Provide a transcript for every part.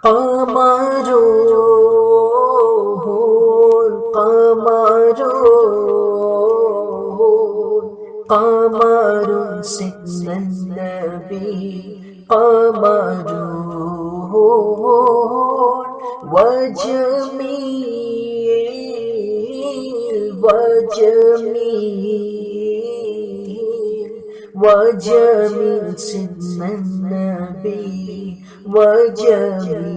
قمرون قمرون قمر سيدنا النبي قمرون وجميل وجميل وجميل سيدنا النبي وجميل.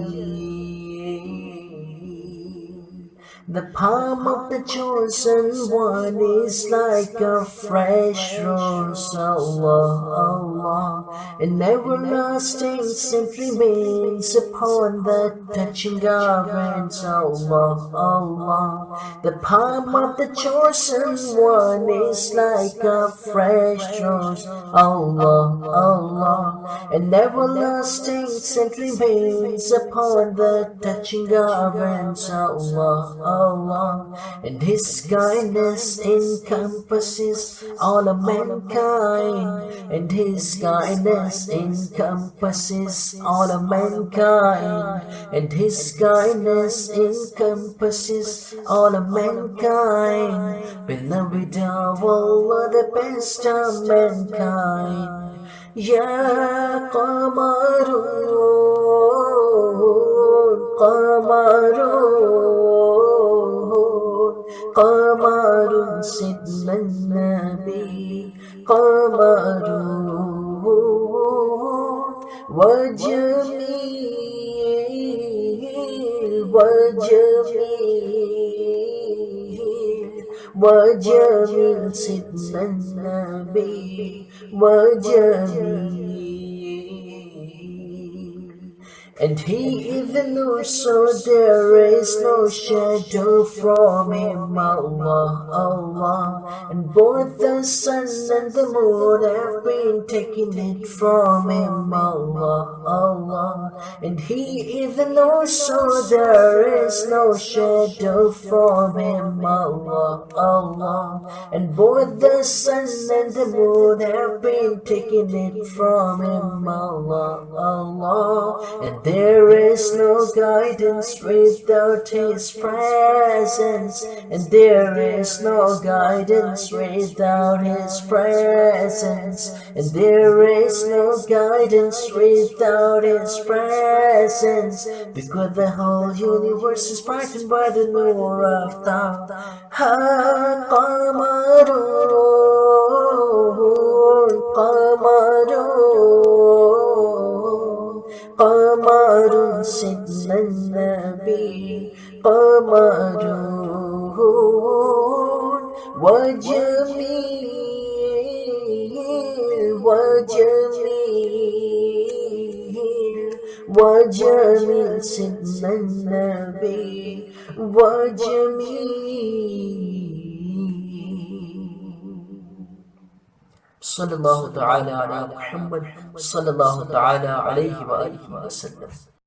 The palm of the chosen one is like a fresh rose, Allah, Allah, and everlasting scent remains upon the touching garments, Allah, Allah. The palm of the chosen one is like a fresh rose, Allah, Allah, and everlasting scent remains upon the touching garments, Allah, Allah, and His kindness encompasses all of mankind, and His kindness encompasses all of mankind, and His kindness encompasses all of mankind. Beloved of Allah, the best of mankind. Ya Qamarun, Qamarun, قمر سيدنا النبي قمر وجميل وجميل وجميل سيدنا النبي وجميل. And He is the Lord, so there is no shadow from Him, Allah, Allah. And both the sun and the moon have been taking it from Him, Allah, Allah. And He is the Lord, so there is no shadow from Him, Allah, Allah. And both the sun and the moon have been taking it from Him, Allah, Allah. And there is no guidance without His presence, and there is no guidance without His presence, and there is no guidance without His presence, because the whole universe is brightened by the nur of thought. Ha Qamarun, Qamarun, قمر سيدنا النبي قمر وجميل وجميل وجميل سيدنا النبي وجميل. صلى الله تعالى على محمد صلى الله تعالى عليه وآله وسلم.